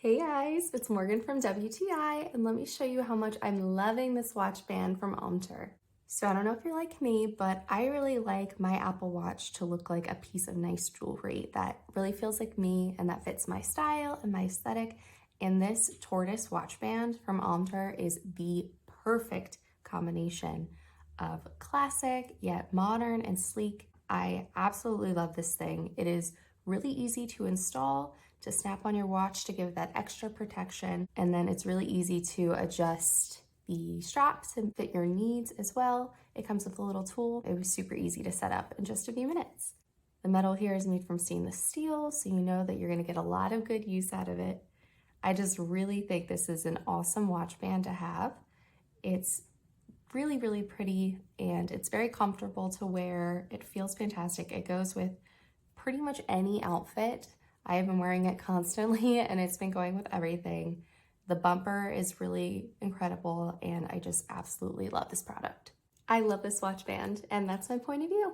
Hey guys, it's Morgan from WTI, and let me show you how much I'm loving this watch band from Omter. So I don't know if you're like me, but I really like my Apple Watch to look like a piece of nice jewelry that really feels like me and that fits my style and my aesthetic. And this tortoise watch band from Omter is the perfect combination of classic yet modern and sleek. I absolutely love this thing. It is really easy to install, to snap on your watch to give that extra protection. And then it's really easy to adjust the straps and fit your needs as well. It comes with a little tool. It was super easy to set up in just a few minutes. The metal here is made from stainless steel, so you know that you're gonna get a lot of good use out of it. I just really think this is an awesome watch band to have. It's really, really pretty and it's very comfortable to wear. It feels fantastic. It goes with pretty much any outfit. I have been wearing it constantly and it's been going with everything. The bumper is really incredible and I just absolutely love this product. I love this watch band and that's my point of view.